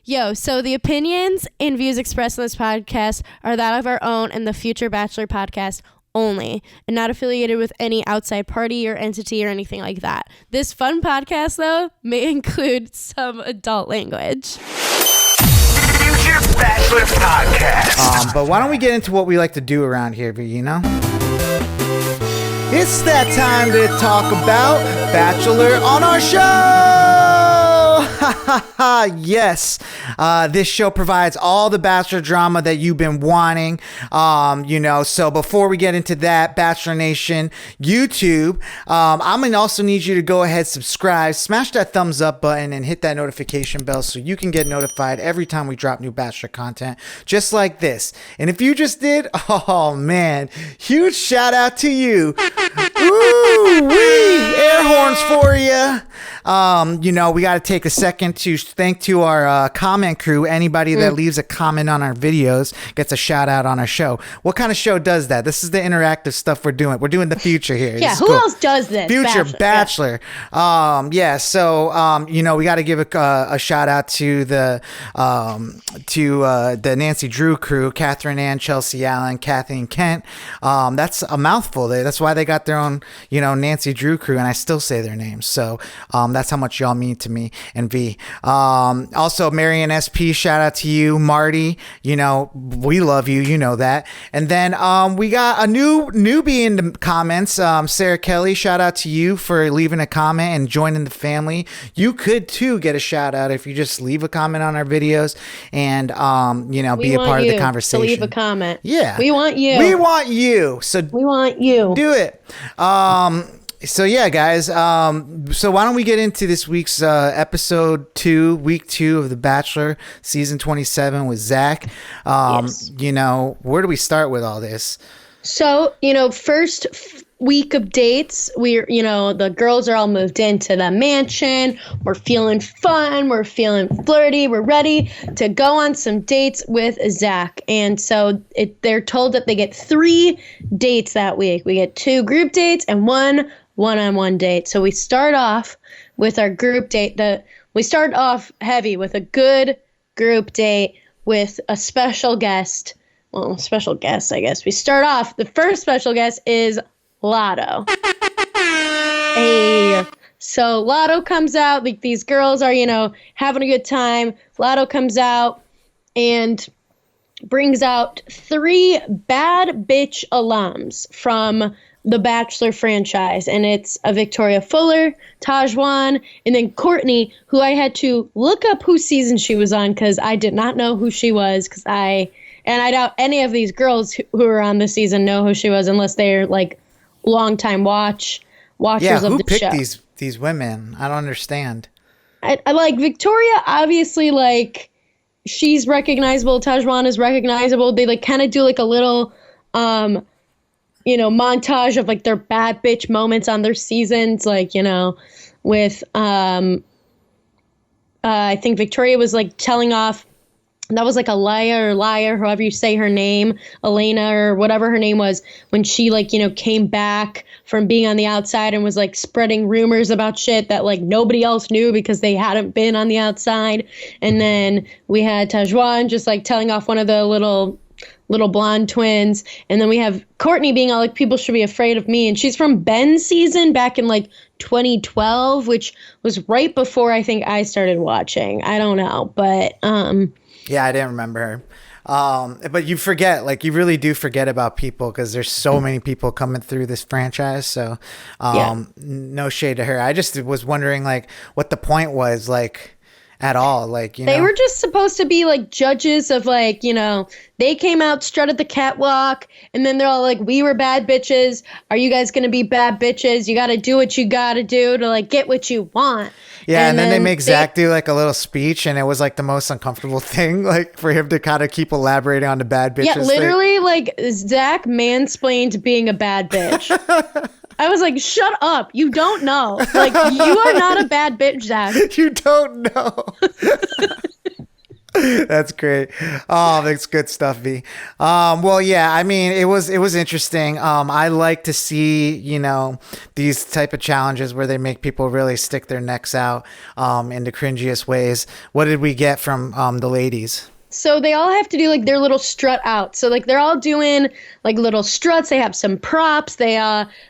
Yo, so the opinions and views expressed in this podcast are that of our own and the future Bachelor podcast only, and not affiliated with any outside party or entity or anything like that. This fun podcast, though, may include some adult language. Future Bachelor podcast. But why don't we get into what we like to do around here, you know? It's that time to talk about Bachelor on our show! Yes, this show provides all the Bachelor drama that you've been wanting. So before we get into that, Bachelor Nation YouTube, I'm gonna also need you to go ahead, subscribe, smash that thumbs up button, and hit that notification bell so you can get notified every time we drop new Bachelor content, just like this. And if you just did, oh man, huge shout out to you. Ooh, wee, air horns for you. We got to take a second to thank to our comment crew. Anybody that leaves a comment on our videos gets a shout out on our show. What kind of show does that? This is the interactive stuff we're doing. We're doing the future here. Yeah, who else does this? Future Bachelor. We got to give a shout out to the Nancy Drew crew, Catherine Ann, Chelsea Allen, Kathy and Kent. That's a mouthful. That's why they got their own, Nancy Drew crew, and I still say their names. So that's how much y'all mean to me and V. Also, Marion SP, shout out to you. Marty, we love you. You know that. And then we got a newbie in the comments. Sarah Kelly, shout out to you for leaving a comment and joining the family. You could too get a shout out if you just leave a comment on our videos and be a part of the conversation. To leave a comment. Yeah. We want you. We want you. So we want you. Do it. So yeah, guys. So why don't we get into this week's episode 2, week 2 of The Bachelor, season 27 with Zach. Yes. Where do we start with all this? So, first week of dates, the girls are all moved into the mansion. We're feeling fun. We're feeling flirty. We're ready to go on some dates with Zach. And so they're told that they get 3 dates that week. We get 2 group dates and 1 one-on-one date. So we start off with our group date. We start off heavy with a good group date with a special guest. Well, special guest, I guess. We start off, the first special guest is Latto. Hey. So Latto comes out, like these girls are, having a good time. Latto comes out and brings out 3 bad bitch alums from the Bachelor franchise, and it's a Victoria Fuller, Tahzjuan, and then Courtney, who I had to look up whose season she was on because I did not know who she was, and I doubt any of these girls who are on this season know who she was unless they're like longtime watchers of the show. Who picked these women? I don't understand. I like Victoria, obviously, like she's recognizable. Tahzjuan is recognizable. They like kind of do like a little montage of like their bad bitch moments on their seasons, like, with, I think Victoria was like telling off, that was like a liar, however you say her name, Elena or whatever her name was, when she like, came back from being on the outside and was like spreading rumors about shit that like nobody else knew because they hadn't been on the outside. And then we had Tahzjuan just like telling off one of the little blonde twins, and then we have Courtney being all like, people should be afraid of me, and she's from Ben's season back in like 2012, which was right before I think I started watching. I don't know, but yeah, I didn't remember her. But you forget, like you really do forget about people because there's so many people coming through this franchise. So no shade to her. I just was wondering like what the point was, like, at all, like, they were just supposed to be like judges of like, they came out, strutted the catwalk, and then they're all like, we were bad bitches, are you guys gonna be bad bitches? You gotta do what you gotta do to like get what you want. Yeah, and then they make Zach do like a little speech, and it was like the most uncomfortable thing, like for him to kind of keep elaborating on the bad bitches. Yeah, literally, like Zach mansplained being a bad bitch. I was like, shut up. You don't know. Like, you are not a bad bitch, Zach. You don't know. That's great. Oh, that's good stuff, V. Well, yeah, I mean, it was interesting. I like to see, these type of challenges where they make people really stick their necks out in the cringiest ways. What did we get from the ladies? So they all have to do like their little strut out. So like they're all doing like little struts. They have some props. They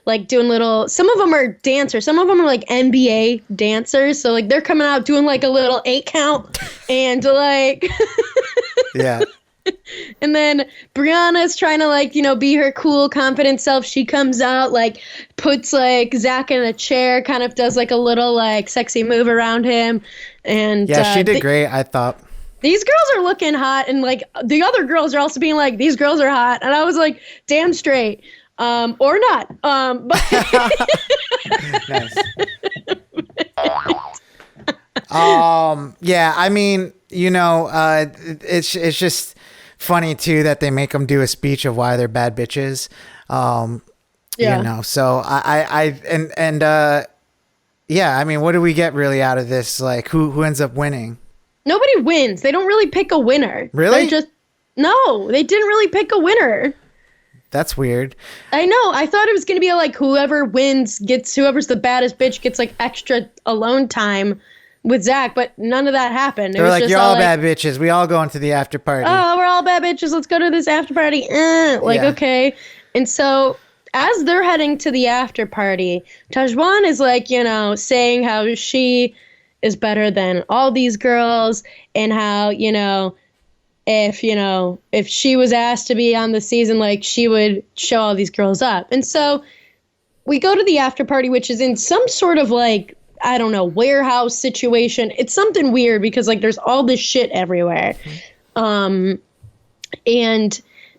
like doing little, some of them are dancers. Some of them are like NBA dancers. So like they're coming out doing like a little 8 count and like Yeah. And then Brianna's trying to like, be her cool, confident self. She comes out, like puts like Zach in a chair, kind of does like a little like sexy move around him. And yeah, she did great, I thought. These girls are looking hot, and like the other girls are also being like, these girls are hot. And I was like, damn straight. Or not. But Nice. Yeah, I mean, it's just funny too that they make them do a speech of why they're bad bitches. Yeah. So yeah, I mean, what do we get really out of this? Like, who ends up winning? Nobody wins. They don't really pick a winner. Really? No, they didn't really pick a winner. That's weird. I know. I thought it was going to be like whoever wins whoever's the baddest bitch gets like extra alone time with Zach, but none of that happened. They're like, you're all bad bitches. We all go into the after party. Oh, we're all bad bitches. Let's go to this after party. Okay. And so as they're heading to the after party, Tahzjuan is like, saying how she is better than all these girls and how, if she was asked to be on the season, like she would show all these girls up. And so we go to the after party, which is in some sort of like, I don't know, warehouse situation. It's something weird because like there's all this shit everywhere. And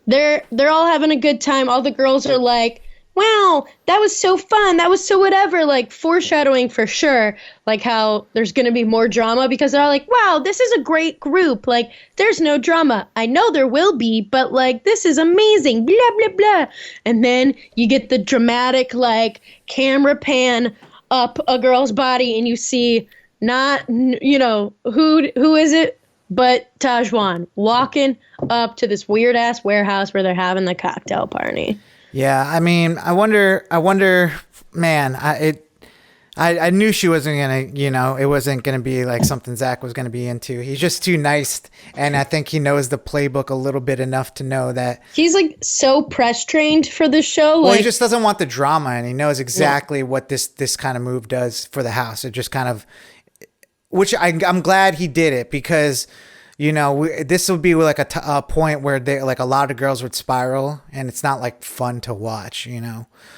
they're all having a good time. All the girls are like, wow, that was so fun. That was so whatever, like foreshadowing for sure, like how there's going to be more drama because they're all like, wow, this is a great group. Like there's no drama. I know there will be, but like this is amazing, blah, blah, blah. And then you get the dramatic like camera pan up a girl's body and you see not, who is it? But Tahzjuan walking up to this weird ass warehouse where they're having the cocktail party. Yeah, I mean, I wonder, man, I knew she wasn't gonna, it wasn't gonna be like something Zach was gonna be into. He's just too nice, and I think he knows the playbook a little bit enough to know that he's like so press trained for the show. Well, he just doesn't want the drama, and he knows exactly what this kind of move does for the house. It just kind of, which I'm glad he did it because. This would be like a point where they like a lot of girls would spiral, and it's not like fun to watch.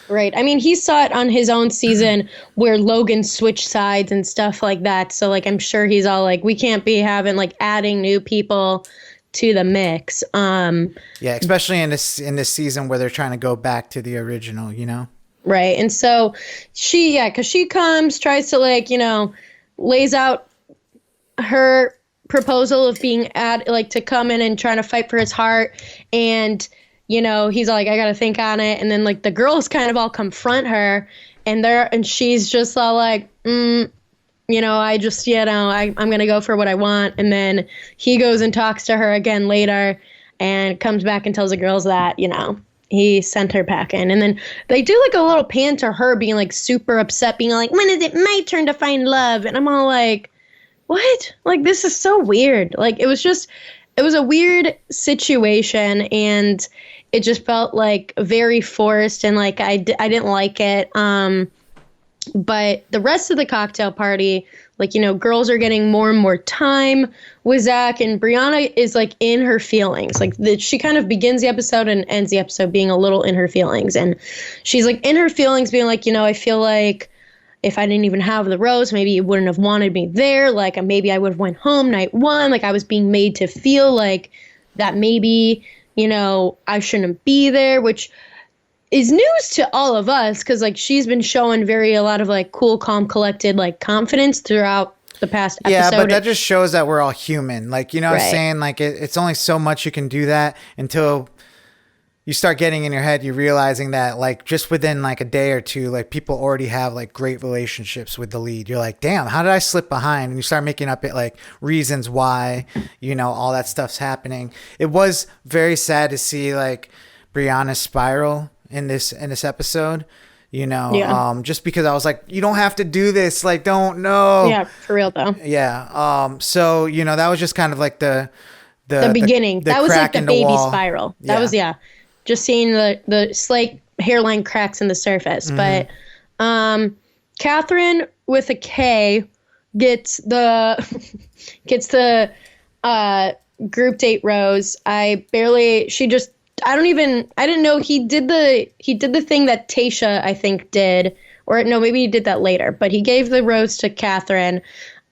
Right. I mean, he saw it on his own season where Logan switched sides and stuff like that. So like, I'm sure he's all like, we can't be having like adding new people to the mix. Yeah, especially in this season where they're trying to go back to the original. Right. And so because she comes, tries to like lays out her proposal of being to come in and trying to fight for his heart, and he's like, I gotta think on it, and then like the girls kind of all confront her, and she's just all like, I just I'm gonna go for what I want, and then he goes and talks to her again later and comes back and tells the girls that he sent her packing, and then they do like a little pan to her being like super upset, being like, when is it my turn to find love? And I'm all like, what? Like, this is so weird. Like, it was a weird situation, and it just felt like very forced, and like I didn't like it. But the rest of the cocktail party, like, girls are getting more and more time with Zach, and Brianna is like in her feelings. Like she kind of begins the episode and ends the episode being a little in her feelings, and she's like in her feelings being like, I feel like if I didn't even have the rose, maybe you wouldn't have wanted me there. Like, maybe I would have went home night one. Like, I was being made to feel like that maybe, I shouldn't be there, which is news to all of us because, like, she's been showing a lot of, like, cool, calm, collected, like, confidence throughout the past episode. Yeah, but that just shows that we're all human. Like, what I'm saying? Like, it's only so much you can do that until you start getting in your head, you're realizing that like just within like a day or two, like people already have like great relationships with the lead. You're like, damn, how did I slip behind? And you start making up it like reasons why, you know, all that stuff's happening. It was very sad to see like Brianna's spiral in this episode, you know, just because I was like, you don't have to do this. Like, don't know. Yeah, for real though. Yeah. So, you know, that was just kind of like the beginning. That was like the baby wall. spiral. That was, just seeing the slight hairline cracks in the surface. But Catherine with a K gets the group date rose. I didn't know he did the thing that Tayshia I think did, or no, maybe he did that later, but he gave the rose to Catherine,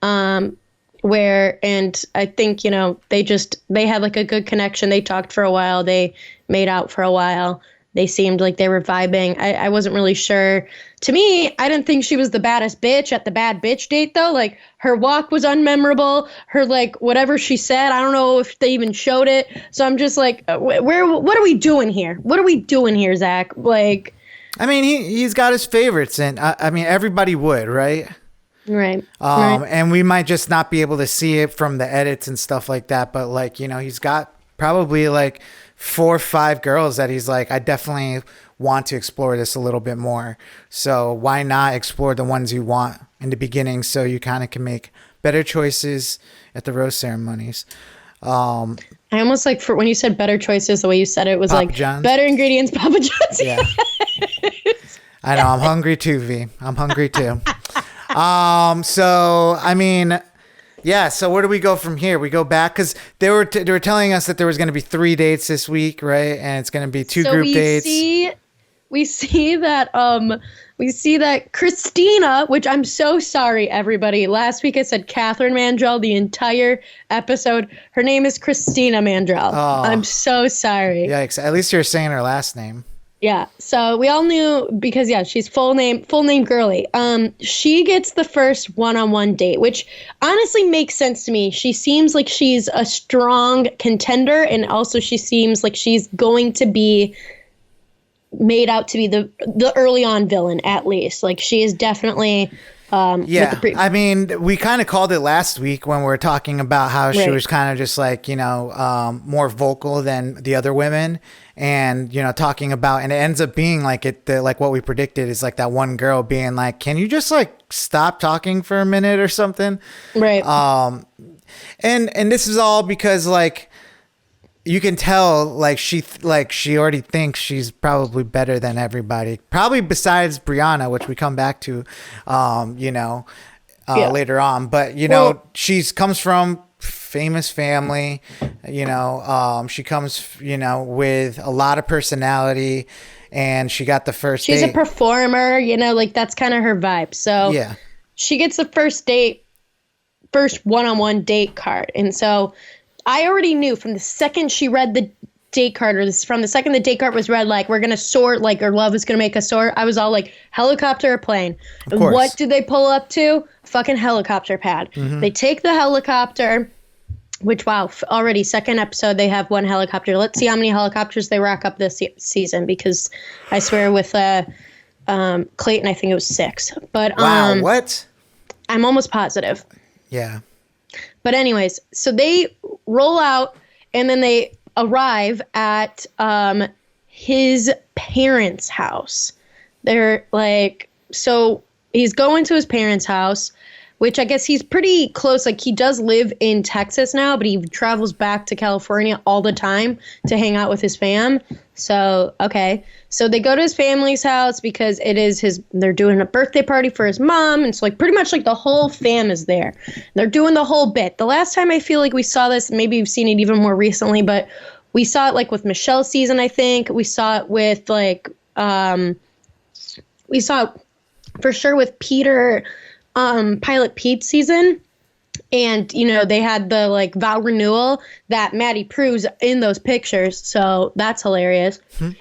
and I think, you know, they had like a good connection. They talked for a while. They made out for a while. They seemed like they were vibing. I wasn't really sure. To me, I didn't think she was the baddest bitch at the bad bitch date though. Like her walk was unmemorable. Her like whatever she said, I don't know if they even showed it. So I'm just like, what are we doing here? What are we doing here, Zach? Like, I mean, he's got his favorites, and I mean everybody would, right? Right. And we might just not be able to see it from the edits and stuff like that. But like, you know, he's got probably like 4 or 5 girls that he's like, I definitely want to explore this a little bit more. So why not explore the ones you want in the beginning, so you kind of can make better choices at the rose ceremonies. I almost like, for when you said better choices, the way you said it was Papa like John's. Better ingredients, Papa John's. Yeah. I know. I'm hungry too, V. I'm hungry too. So, I mean, yeah. So where do we go from here? We go back because they were telling us that there was going to be 3 dates this week, right? And it's going to be 2 group dates. We see that Christina, which I'm so sorry, everybody. Last week I said Catherine Mandrell the entire episode. Her name is Christina Mandrell. Oh. I'm so sorry. Yikes. At least you're saying her last name. Yeah. So we all knew because she's full name girly. She gets the first one-on-one date, which honestly makes sense to me. She seems like she's a strong contender, and also she seems like she's going to be made out to be the early on villain, at least. Like she is definitely I mean, we kind of called it last week when we were talking about how she was kind of just like, you know, more vocal than the other women, and, you know, talking about, and it ends up being like like what we predicted is like that one girl being like, can you just like stop talking for a minute or something? Right. And this is all because like, you can tell like she already thinks she's probably better than everybody, probably besides Brianna, which we come back to, later on. But, you know, she's comes from famous family, you know, she comes, you know, with a lot of personality, and she got the first She's date. a performer, you know, like that's kind of her vibe. So yeah, she gets the first one-on-one date card. And so I already knew from the second she read the date card, or from the second the date card was read, like, we're going to soar, like, our love is going to make us soar. I was all like, helicopter or plane? And what did they pull up to? Fucking helicopter pad. Mm-hmm. They take the helicopter, which, wow, already second episode, they have one helicopter. Let's see how many helicopters they rack up this season, because I swear with Clayton, I think it was 6. But wow, what? I'm almost positive. Yeah. But anyways, so they roll out, and then they arrive at his parents' house. They're like, so he's going to his parents' house, which I guess he's pretty close. Like, he does live in Texas now, but he travels back to California all the time to hang out with his fam. So, okay. So they go to his family's house because they're doing a birthday party for his mom. And so, like, pretty much like the whole fam is there. They're doing the whole bit. The last time I feel like we saw this, maybe we've seen it even more recently, but we saw it like with Michelle's season, I think. We saw it with like, we saw it for sure with Peter, Pilot Pete's season. And, you know, they had the like vow renewal that MadiPrew's in those pictures. So that's hilarious. Mm-hmm.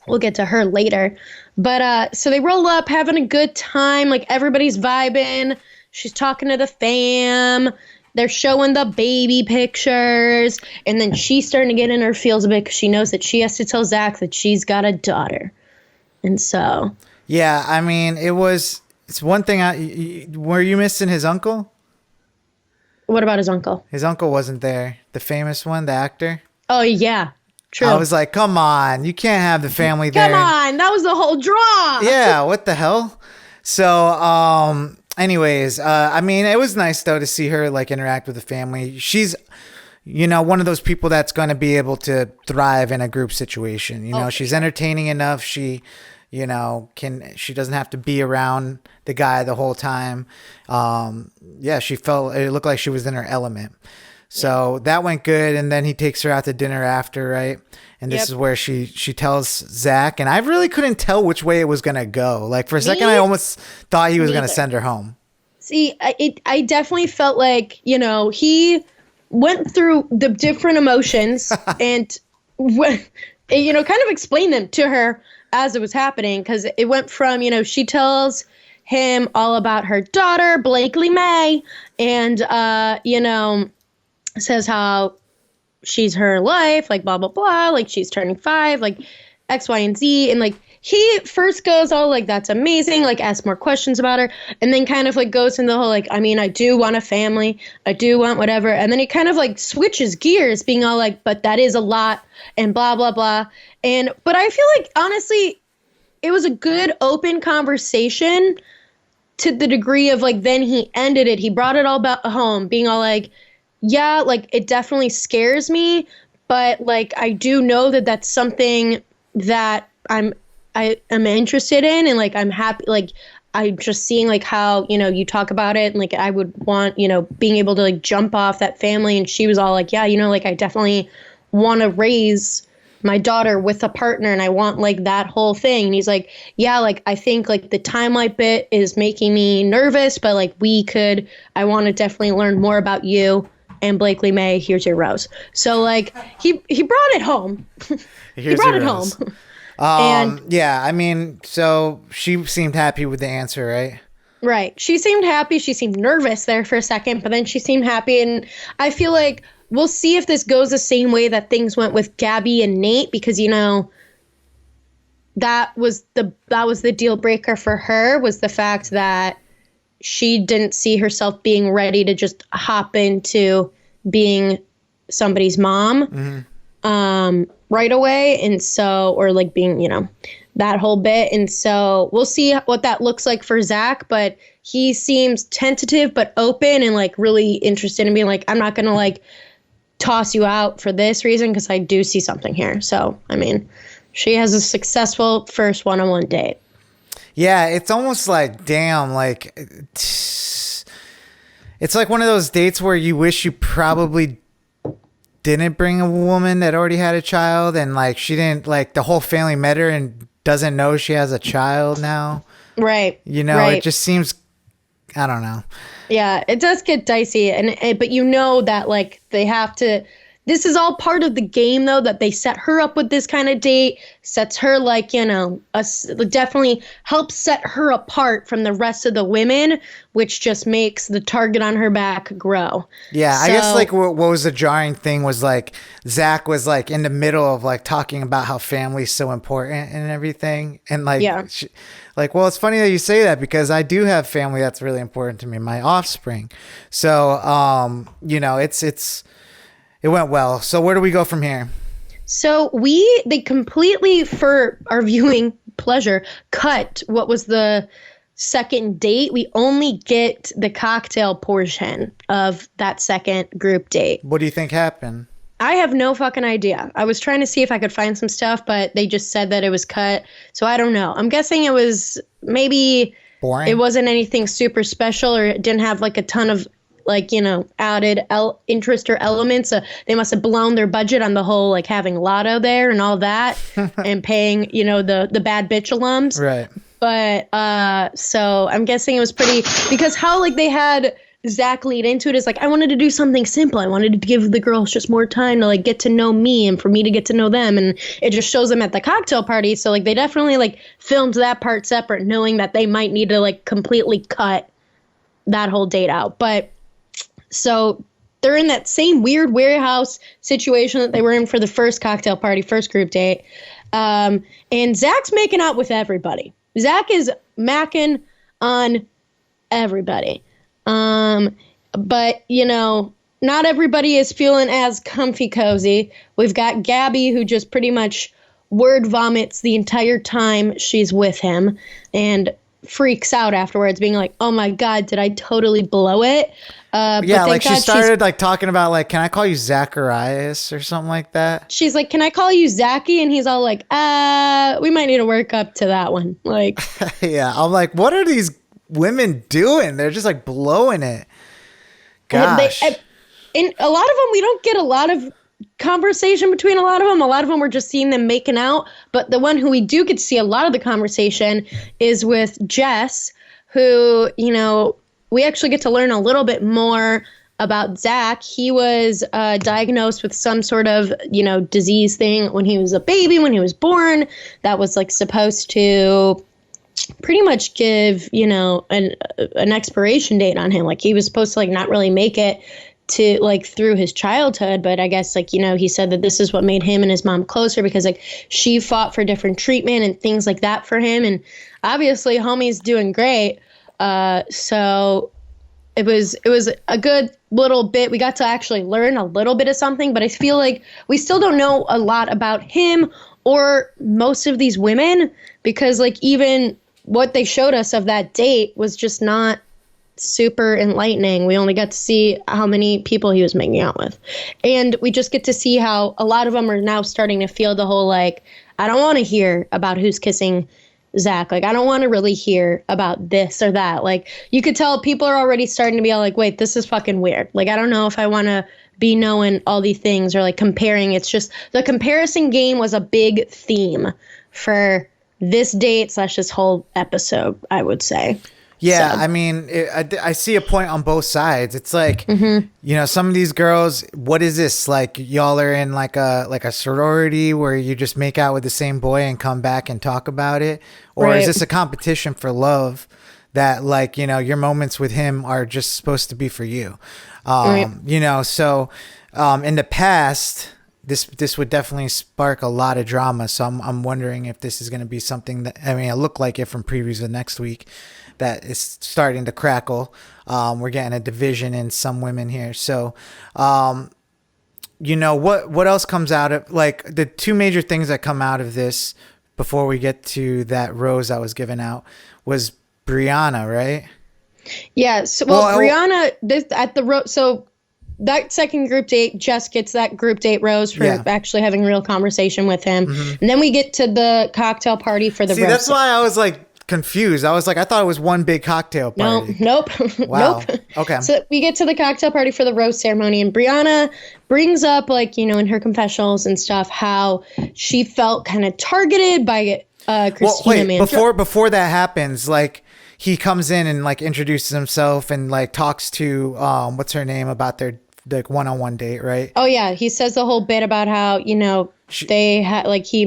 We'll get to her later. But so they roll up having a good time. Like, everybody's vibing. She's talking to the fam. they're showing the baby pictures, and then she's starting to get in her feels a bit because she knows that she has to tell Zach that she's got a daughter. And so. Yeah, I mean, it's one thing. Were you missing his uncle? What about his uncle? His uncle wasn't there. The famous one, the actor. Oh, yeah. True. I was like, come on. You can't have the family there. Come on. That was the whole draw. Yeah, what the hell? So, anyways, I mean, it was nice, though, to see her, like, interact with the family. She's, one of those people that's going to be able to thrive in a group situation. She's entertaining enough. She... she doesn't have to be around the guy the whole time. It looked like she was in her element. So that went good. And then he takes her out to dinner after, right? And this is where she tells Zach, and I really couldn't tell which way it was going to go. Like for a second, I almost thought he was going to send her home. See, I definitely felt like, he went through the different emotions and, kind of explained them to her as it was happening, because it went from, she tells him all about her daughter, Blakely May, and, says how she's her life, like, blah, blah, blah, like, she's turning 5, like, X, Y, and Z, and, like, he first goes all, like, that's amazing, like, asks more questions about her, and then kind of, like, goes into the whole, like, I mean, I do want a family, I do want whatever, and then he kind of, like, switches gears, being all, like, but that is a lot, and blah, blah, blah, but I feel like, honestly, it was a good, open conversation to the degree of, like, then he ended it, he brought it all back home, being all, like, yeah, like, it definitely scares me, but, like, I do know that that's something that I am interested in, and, like, I'm happy, like, I'm just seeing, like, how, you talk about it, and, like, I would want, being able to, like, jump off that family, and she was all like, yeah, like, I definitely want to raise my daughter with a partner, and I want, like, that whole thing. And he's like, yeah, like, I think, like, the timeline bit is making me nervous, but, like, I want to definitely learn more about you. And Blakely May, here's your rose. So, like, he brought it home. He brought it home. Yeah, I mean, so she seemed happy with the answer, right? Right. She seemed happy. She seemed nervous there for a second, but then she seemed happy. And I feel like we'll see if this goes the same way that things went with Gabby and Nate, because, that was the deal breaker for her, was the fact that she didn't see herself being ready to just hop into being somebody's mom right away. And so, or like being, that whole bit. And so we'll see what that looks like for Zach, but he seems tentative but open and, like, really interested in being like, I'm not going to, like, toss you out for this reason, because I do see something here. So, I mean, she has a successful first one-on-one date. Yeah, it's almost like, damn, like, it's like one of those dates where you wish you probably didn't bring a woman that already had a child, and, like, she didn't, like, the whole family met her and doesn't know she has a child now. Right. It just seems, I don't know. Yeah, it does get dicey, but that, like, they have to. This is all part of the game, though, that they set her up with this kind of date, sets her, like, definitely helps set her apart from the rest of the women, which just makes the target on her back grow. Yeah, I guess, like, what was the jarring thing was, like, Zach was, like, in the middle of, like, talking about how family's so important and everything. And, like, well, it's funny that you say that, because I do have family that's really important to me, my offspring. So, it went well. So where do we go from here? So they completely, for our viewing pleasure, cut what was the second date. We only get the cocktail portion of that second group date. What do you think happened? I have no fucking idea. I was trying to see if I could find some stuff, but they just said that it was cut. So I don't know. I'm guessing it was maybe boring. It wasn't anything super special, or it didn't have, like, a ton of, like, added interest or elements. They must have blown their budget on the whole, like, having Latto there and all that and paying, the bad bitch alums. Right. But so I'm guessing it was pretty, because how, like, they had Zach lead into it is like, I wanted to do something simple. I wanted to give the girls just more time to, like, get to know me and for me to get to know them. And it just shows them at the cocktail party. So, like, they definitely, like, filmed that part separate, knowing that they might need to, like, completely cut that whole date out. But so they're in that same weird warehouse situation that they were in for the first cocktail party, first group date. And Zach's making out with everybody. Zach is macking on everybody. But, not everybody is feeling as comfy cozy. We've got Gabby, who just pretty much word vomits the entire time she's with him and freaks out afterwards, being like, oh my God, did I totally blow it? Yeah, like she started like talking about like, can I call you Zacharias or something like that? She's like, can I call you Zachy? And he's all like, we might need to work up to that one. Like, yeah, I'm like, what are these women doing? They're just like blowing it. Gosh. And a lot of them, we don't get a lot of conversation between a lot of them. A lot of them we're just seeing them making out. But the one who we do get to see a lot of the conversation is with Jess, who, we actually get to learn a little bit more about Zach. He was diagnosed with some sort of, disease thing when he was a baby, when he was born, that was like supposed to pretty much give, an expiration date on him. Like he was supposed to like not really make it to like through his childhood, but I guess like, he said that this is what made him and his mom closer because like she fought for different treatment and things like that for him. And obviously homie's doing great. So it was a good little bit. We got to actually learn a little bit of something, but I feel like we still don't know a lot about him or most of these women because like even what they showed us of that date was just not super enlightening. We only got to see how many people he was making out with. And we just get to see how a lot of them are now starting to feel the whole like, I don't want to hear about who's kissing Zach. Like, I don't want to really hear about this or that. Like, you could tell people are already starting to be all like, wait, this is fucking weird. Like, I don't know if I want to be knowing all these things or like comparing. It's just the comparison game was a big theme for this date / this whole episode, I would say. Yeah, So. I mean, I see a point on both sides. It's like, some of these girls, what is this? Like, y'all are in like a sorority where you just make out with the same boy and come back and talk about it? Or Right. is this a competition for love that like, your moments with him are just supposed to be for you? Right. So in the past, this would definitely spark a lot of drama. So I'm wondering if this is going to be something that, it looked like it from previews of next week, that is starting to crackle. We're getting a division in some women here. So, what else comes out of like the two major things that come out of this before we get to that rose that was given out was Brianna, right? Yeah. So, Brianna, so that second group date, Jess gets that group date rose for actually having a real conversation with him. And then we get to the cocktail party for the rose. That's why I was like confused. I was like, I thought it was one big cocktail party. Nope. Wow. Nope. Okay. So we get to the cocktail party for the rose ceremony, and Brianna brings up, like, in her confessionals and stuff, how she felt kind of targeted by Christina Mandrell. Before that happens, like, he comes in and like introduces himself and like talks to what's her name about their like one-on-one date, right? Oh yeah, he says the whole bit about how they had like she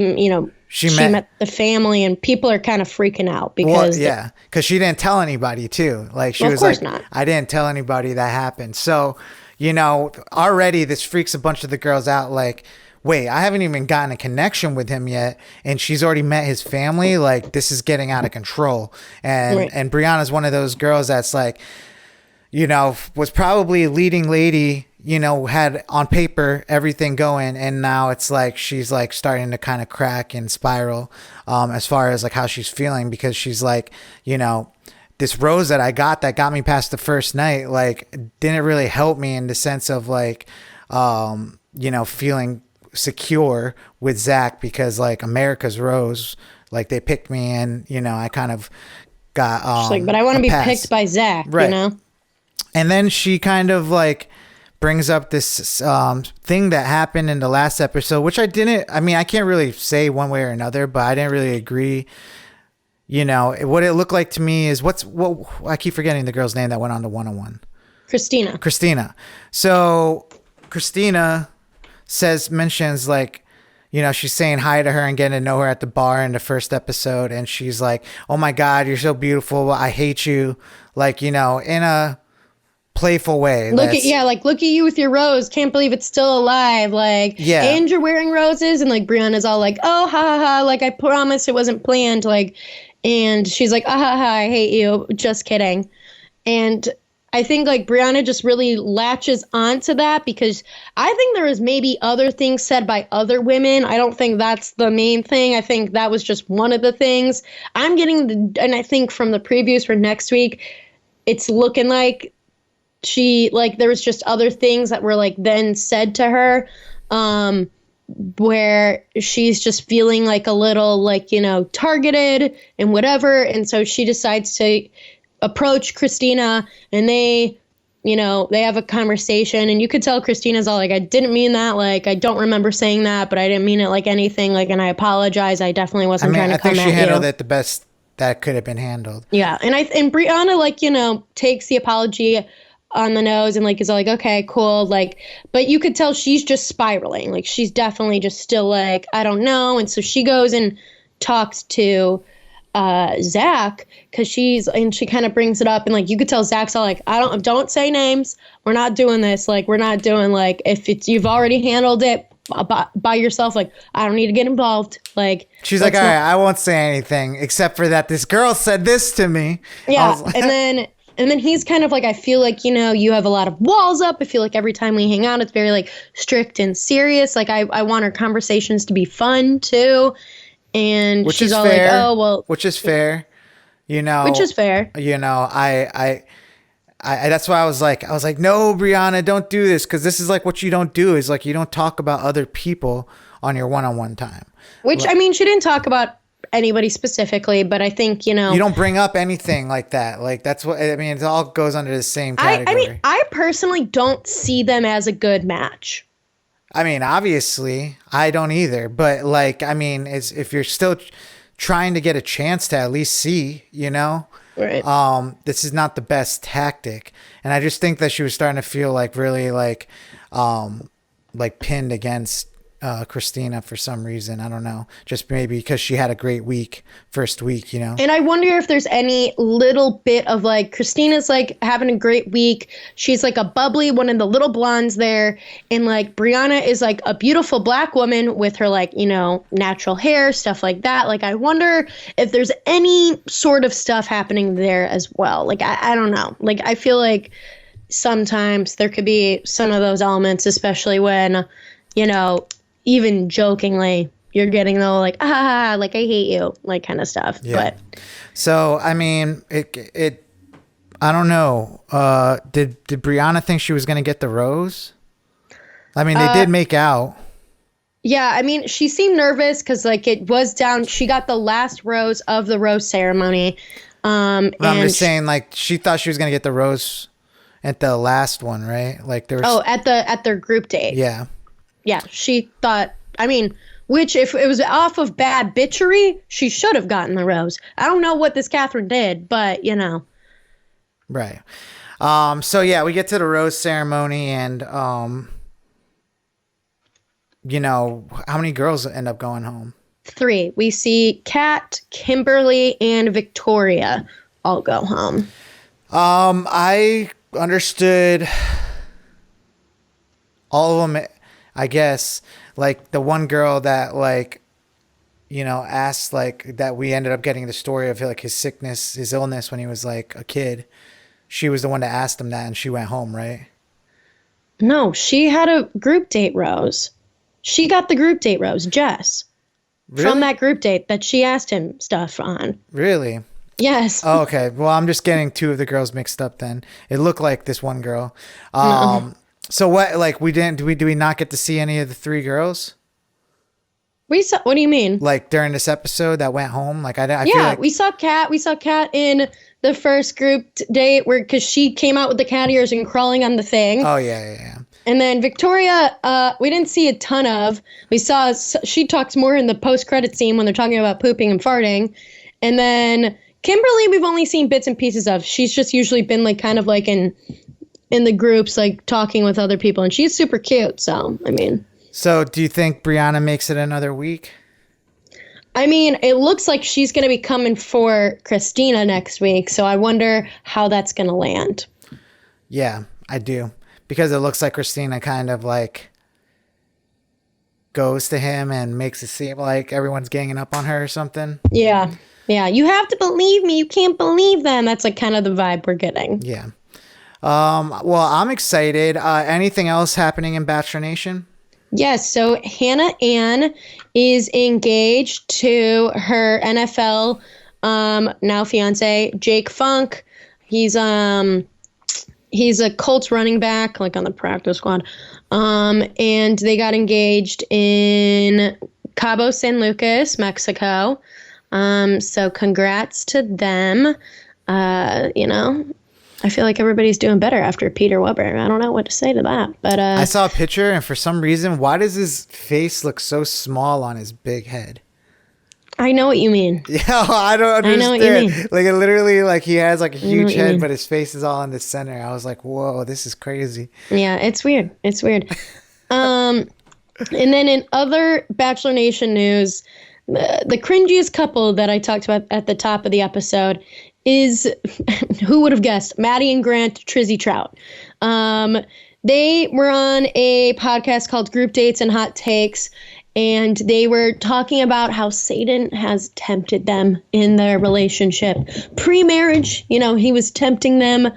met the family, and people are kind of freaking out because because she didn't tell anybody too. Like she was like, not. I didn't tell anybody that happened. So already this freaks a bunch of the girls out. Like, wait, I haven't even gotten a connection with him yet, and she's already met his family. Like, this is getting out of control. And Brianna's one of those girls that's like, was probably a leading lady, had on paper everything going, and now it's like she's like starting to kind of crack and spiral as far as like how she's feeling, because she's like, this rose that I got that got me past the first night, like, didn't really help me in the sense of like, feeling secure with Zach, because like America's rose, like they picked me, and I kind of got but I want to be picked by Zach, right. And then she kind of like brings up this thing that happened in the last episode, which I can't really say one way or another, but I didn't really agree. What it looked like to me is I keep forgetting the girl's name that went on the one-on-one. Christina. So Christina mentions like, she's saying hi to her and getting to know her at the bar in the first episode. And she's like, oh my God, you're so beautiful. I hate you. Like, in a playful way. Look at you with your rose. Can't believe it's still alive. Like, yeah. And you're wearing roses, and like Brianna's all like, oh ha ha ha. Like I promise it wasn't planned. Like, and she's like, ah ha ha, I hate you. Just kidding. And I think like Brianna just really latches onto that because I think there was maybe other things said by other women. I don't think that's the main thing. I think that was just one of the things. And I think from the previews for next week, it's looking like there was just other things that were like then said to her, where she's just feeling like a little like, targeted and whatever. And so she decides to approach Christina, and they have a conversation, and you could tell Christina's all like, I didn't mean that. Like, I don't remember saying that, but I didn't mean it like anything. Like, and I apologize. I definitely wasn't trying to come at you. I think she handled it the best that could have been handled. Yeah. And Brianna, like, takes the apology on the nose and like is like, okay, cool. Like, but you could tell she's just spiraling. Like, she's definitely just still like, I don't know. And so she goes and talks to Zach, because she kind of brings it up, and like you could tell Zach's all like, don't say names, we're not doing this, like we're not doing, like if you've already handled it by yourself, like I don't need to get involved. Like she's like, all right, I won't say anything except for that this girl said this to me. Yeah. Like, and then he's kind of like, I feel like, you have a lot of walls up. I feel like every time we hang out, it's very like strict and serious. Like I want our conversations to be fun too. And which she's is all fair, like, oh, well. Which is fair. Which is fair. I that's why I was like, no, Brianna, don't do this. Because this is like what you don't do is like, you don't talk about other people on your one-on-one time. Which, I mean, she didn't talk about anybody specifically, but I think, you don't bring up anything like that. Like, that's what, I mean, it all goes under the same category. I mean, I personally don't see them as a good match. I mean, obviously, I don't either. But, like, I mean, if you're still trying to get a chance to at least see, right. This is not the best tactic. And I just think that she was starting to feel like really like pinned against Christina for some reason. I don't know. Just maybe because she had a great first week. And I wonder if there's any little bit of like, Christina's like having a great week. She's like a bubbly one of the little blondes there. And like Brianna is like a beautiful black woman with her like, natural hair, stuff like that. Like, I wonder if there's any sort of stuff happening there as well. Like, I don't know. Like, I feel like sometimes there could be some of those elements, especially when, even jokingly, you're getting the like, like I hate you, like kind of stuff. Yeah. But so, I mean, it I don't know. Did Brianna think she was going to get the rose? I mean, they did make out. Yeah, I mean, she seemed nervous because like it was down. She got the last rose of the rose ceremony. I'm just saying, like, she thought she was going to get the rose at the last one, right? Like there was. Oh, at their group date. Yeah. Yeah, she thought, I mean, which if it was off of bad bitchery, she should have gotten the rose. I don't know what this Catherine did, but, Right. So, yeah, we get to the rose ceremony and, how many girls end up going home? 3. We see Kat, Kimberly, and Victoria all go home. I understood all of them. I guess, like, the one girl that, like, asked, like, that we ended up getting the story of, like, his illness when he was, like, a kid. She was the one that asked him that, and she went home, right? No, she had a group date rose. She got the group date rose, Jess. Really? From that group date that she asked him stuff on. Really? Yes. Oh, okay. Well, I'm just getting 2 of the girls mixed up then. It looked like this one girl. No. So what, like, do we not get to see any of the 3 girls? We saw, what do you mean? Like during this episode that went home? Like, I feel like we saw Kat in the first group date because she came out with the cat ears and crawling on the thing. Oh, yeah. And then Victoria, we didn't see a ton of. We saw, she talks more in the post-credit scene when they're talking about pooping and farting. And then Kimberly, we've only seen bits and pieces of. She's just usually been like kind of like in the groups, like talking with other people, and she's super cute. So, I mean. So, do you think Brianna makes it another week? I mean, it looks like she's going to be coming for Christina next week. So I wonder how that's going to land. Yeah, I do. Because it looks like Christina kind of like goes to him and makes it seem like everyone's ganging up on her or something. Yeah. Yeah. You have to believe me. You can't believe them. That's like kind of the vibe we're getting. Yeah. Well, I'm excited. Anything else happening in Bachelor Nation? Yes. So Hannah Ann is engaged to her NFL now fiance, Jake Funk. He's a Colts running back, like on the practice squad. And they got engaged in Cabo San Lucas, Mexico. So congrats to them. I feel like everybody's doing better after Peter Weber. I don't know what to say to that, but I saw a picture, and for some reason, why does his face look so small on his big head? I know what you mean. Yeah, I don't understand. I know what you mean. Like, it literally, like, he has like a huge head, but his face is all in the center. I was like, whoa, this is crazy. Yeah, it's weird. It's weird. And then in other Bachelor Nation news, the cringiest couple that I talked about at the top of the episode is, who would have guessed, Maddie and Grant, Trizzy Troutt. They were on a podcast called Group Dates and Hot Takes, and they were talking about how Satan has tempted them in their relationship. Pre-marriage, he was tempting them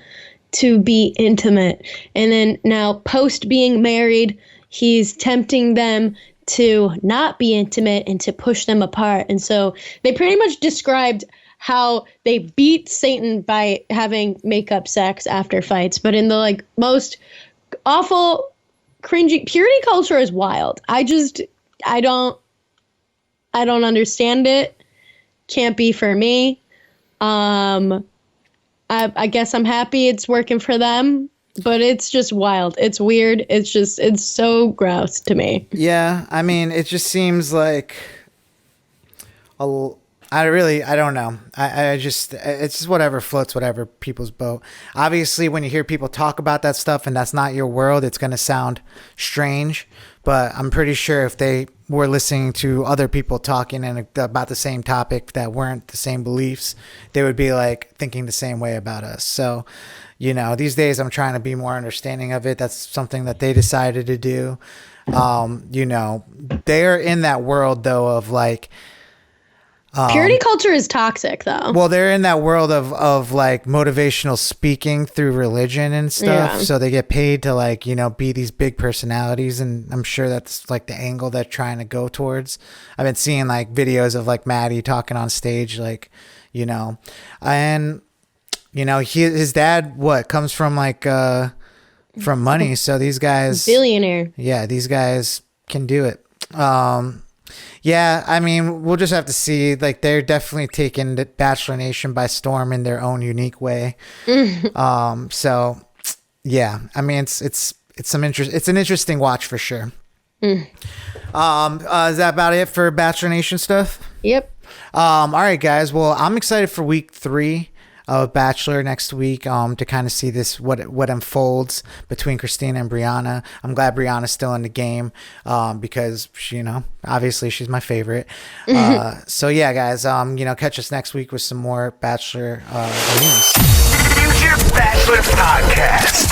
to be intimate. And then now post being married, he's tempting them to not be intimate and to push them apart. And so they pretty much described how they beat Satan by having makeup sex after fights. But in the most awful, cringy, purity culture is wild. I don't understand it. Can't be for me. I guess I'm happy it's working for them, but it's just wild. It's weird. It's so gross to me. Yeah, I mean, it just seems like I don't know. It's just whatever floats whatever people's boat. Obviously, when you hear people talk about that stuff and that's not your world, it's going to sound strange. But I'm pretty sure if they were listening to other people talking about the same topic that weren't the same beliefs, they would be like thinking the same way about us. So, these days I'm trying to be more understanding of it. That's something that they decided to do. They're in that world though of like, purity culture is toxic, though. Well, they're in that world of like motivational speaking through religion and stuff. Yeah. So they get paid to be these big personalities. And I'm sure that's like the angle they're trying to go towards. I've been seeing like videos of like Maddie talking on stage, and his dad, comes from from money. So these guys, billionaire. Yeah, these guys can do it. Yeah, I mean, we'll just have to see. Like, they're definitely taking the Bachelor Nation by storm in their own unique way. So, yeah, I mean, it's an interesting watch for sure. Is that about it for Bachelor Nation stuff? Yep. All right, guys. Well, I'm excited for week 3 of Bachelor next week to kind of see what unfolds between Christina and Brianna. I'm glad Brianna's still in the game because she, obviously she's my favorite. So yeah, guys, catch us next week with some more Bachelor news. Future Bachelor Podcast.